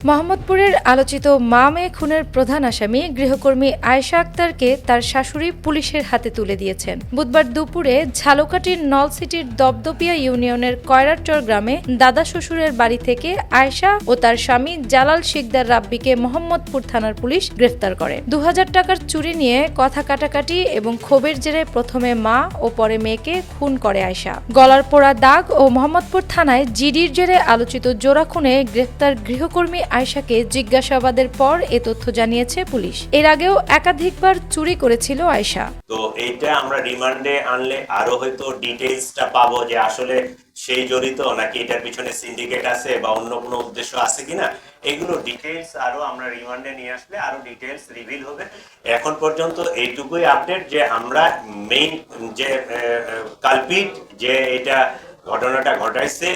মোহাম্মদপুরের আলোচিত মা মেয়ে খুনের প্রধান আসামি গৃহকর্মী আয়েশা আক্তারকে তার শাশুড়ি পুলিশের হাতে তুলে দিয়েছেন। বুধবার দুপুরে ঝালকাঠির নলসিটির দপদপিয়া ইউনিয়নের কয়রারচর গ্রামে দাদা শ্বশুরের বাড়ি থেকে আয়েশা ও তার স্বামী জালাল শিকদার রাব্বিকে মোহাম্মদপুর থানার পুলিশ গ্রেফতার করে। ২০০০ টাকার চুরি নিয়ে কথা কাটাকাটি এবং ক্ষোভের জেরে প্রথমে মা ও পরে মেয়েকে খুন করে আয়েশা। গলার পোড়া দাগ ও মোহাম্মদপুর থানায় জিডির জেরে আলোচিত জোড়া খুনে গ্রেফতার গৃহকর্মী আয়েশাকে জিজ্ঞাসাবাদের পর এ তথ্য জানিয়েছে পুলিশ। এর আগেও একাধিকবার চুরি করেছিল আয়েশা। তো এইটা আমরা রিমান্ডে আনলে আরো হয়তো ডিটেইলসটা পাবো যে আসলে সেই জড়িত নাকি এটার পিছনে সিন্ডিকেট আছে বা অন্য কোনো উদ্দেশ্য আছে কিনা, এগুলো ডিটেইলস আরো আমরা রিমান্ডে নিয়ে আসলে আরো ডিটেইলস রিভিল হবে। এখন পর্যন্ত এইটুকুই আপডেট যে আমরা মেইন যে কালপিট যে এটা ঘটনাটা ঘটাইছে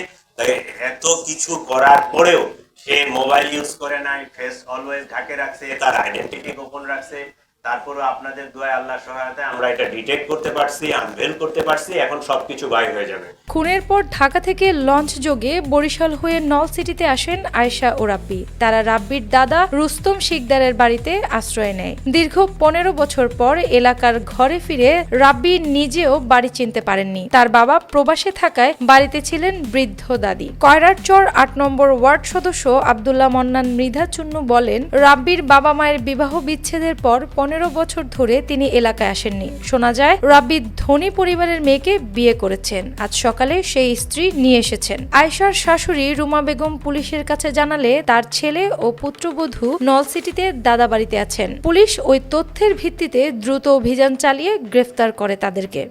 এত কিছু করার পরেও সে মোবাইল ইউজ করে নাই, ফেস অলওয়েজ ঢাকে রাখছে, তার আইডেন্টিটি গোপন রাখছে, তারপরও আপনাদের দোয়ায় আল্লাহর সহায়তায় আমরা এটা ডিটেক্ট করতে পারছি, আনভেল করতে পারছি। এখন সবকিছু বাইর হয়ে যাবে। খুনের পর ঢাকা থেকে লঞ্চ যোগে বরিশাল হয়ে নলসিটিতে আসেন আয়েশা ও রাব্বি। তারা রাব্বির দাদা রুস্তম শিকদারের বাড়িতে আশ্রয় নেয়। দীর্ঘ ১৫ বছর পর এলাকার ঘরে ফিরে রাব্বি নিজেও বাড়ি চিনতে পারেননি। তার বাবা প্রবাসে থাকায় বাড়িতে ছিলেন বৃদ্ধ দাদি। কয়রারচর ৮ নম্বর ওয়ার্ড সদস্য আব্দুল্লাহ মন্নান মৃধা চুন্নু বলেন, রাব্বির বাবা মায়ের বিবাহ বিচ্ছেদের পর ১৫ বছর ধরে তিনি এলাকায় আসেননি। শোনা যায় রাব্বি ধনী পরিবারের মেয়েকে বিয়ে করেছেন। আজ সকালে সেই স্ত্রী নিয়ে এসেছেন। আয়েশার শাশুড়ি রুমা বেগম পুলিশের কাছে জানালে তার ছেলে ও পুত্রবধূ নলসিটিতে দাদা বাড়িতে আছেন। পুলিশ ওই তথ্যের ভিত্তিতে দ্রুত অভিযান চালিয়ে গ্রেফতার করে তাদেরকে।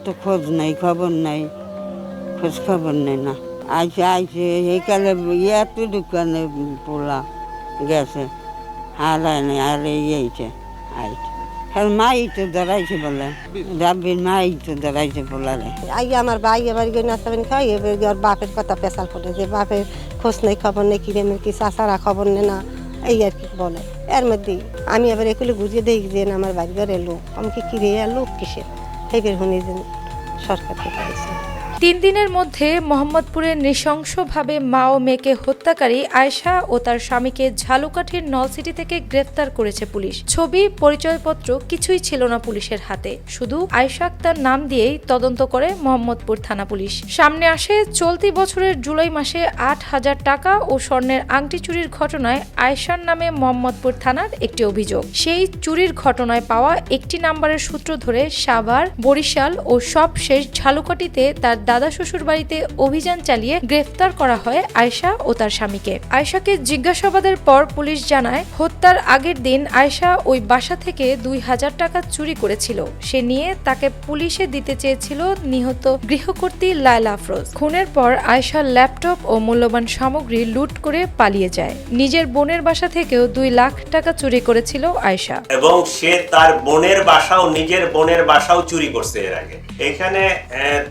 তো খোঁজ নাই, খবর নাই, খোঁজ খবর নেই না। আইসে এইকালে এত দোকানে পোলা গেছে, হারায় নাই, আর এইছে আইছে। মাই তো ধরাইছে বলে, রাব্বির মাই তো ধরাইছে পোলারে। আমার ভাই এবার গিয়ে নাচাবেন খাই, এবার ওর বাপের কথা পেশাল করে যে বাপের খোঁজ নেই, খবর নেই, কিনে কি চাষারা খবর নেই না, এই আর কি বলে। এর মধ্যে আমি এবার এগুলো বুঝিয়ে দিই যে আমার বাড়ি ঘরে লোক, আমি কি কিরে লোক কিসের এবার শুনি যে সরকার থেকে দিয়েছে। ৩ দিনের মধ্যে মোহাম্মদপুরে নৃশংসভাবে মা ও মেয়েকে হত্যাকারী আয়েশা ও তার স্বামীকে ঝালকাঠির নলসিটি থেকে গ্রেফতার করেছে পুলিশ। ছবি, পরিচয়পত্র কিছুই ছিল না পুলিশের হাতে, শুধু আয়েশা আক্তার নাম দিয়েই তদন্ত করে মোহাম্মদপুর থানা পুলিশ। সামনে আসে চলতি বছরের জুলাই মাসে ৮,০০০ টাকা ও স্বর্ণের আংটি চুরির ঘটনায় আয়েশার নামে মোহাম্মদপুর থানার একটি অভিযোগ। সেই চুরির ঘটনায় পাওয়া একটি নাম্বারের সূত্র ধরে সাভার, বরিশাল ও সবশেষ ঝালকাঠিতে তার দাদা শ্বশুর বাড়িতে অভিযান চালিয়ে গ্রেফতার করা হয় আয়েশা ও তার স্বামীকে। আয়েশাকে জিজ্ঞাসাবাদের পর পুলিশ জানায়, হত্যার আগের দিন আয়েশা ওই বাসা থেকে ২,০০০ টাকা চুরি করেছিল। সে নিয়ে তাকে পুলিশে দিতে চেয়েছিল নিহত গৃহকর্ত্রী লায়লা আফরোজ। খুনের পর আয়েশার ল্যাপটপ ও মূল্যবান সামগ্রী লুট করে পালিয়ে যায়। নিজের বোনের বাসা থেকেও ২ লাখ টাকা চুরি করেছিল আয়েশা। এবং সে তার বোনের বাসাও, নিজের বোনের বাসাও চুরি করছে এর আগে। এখানে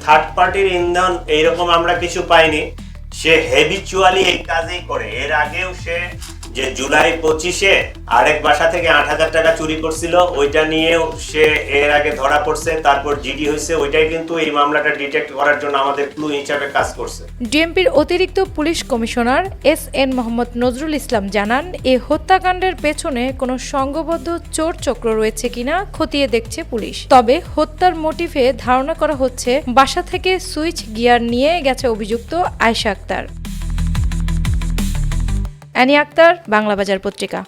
থার্ড পার্টির ইন্ধন এইরকম আমরা কিছু পাইনি। সে হেবিচুয়ালি এই কাজই করে। এর আগেও সে যে জুলাই ২৫-এ আরেক বাসা থেকে ৮,০০০ টাকা চুরি করছিল, ওইটা নিয়েও সে এর আগে ধরা পড়ছে, তারপর জিডি হয়েছে। ওইটাই কিন্তু এই মামলাটা ডিটেক্ট করার জন্য আমাদের ক্লু হিসাবে কাজ করছে। ডিএমপির অতিরিক্ত police commissioner S N. Mohammad Nazrul Islam জানান, এই হত্যাকাণ্ডের পেছনে কোনো সংঘবদ্ধ চোর চক্র রয়েছে কিনা খতিয়ে দেখছে পুলিশ। তবে হত্যার মোটিভে ধারণা করা হচ্ছে বাসা থেকে সুইচ গিয়ার নিয়ে গেছে অভিযুক্ত আয়েশা আক্তার। অ্যানি আক্তার, বাংলা বাজার পত্রিকা।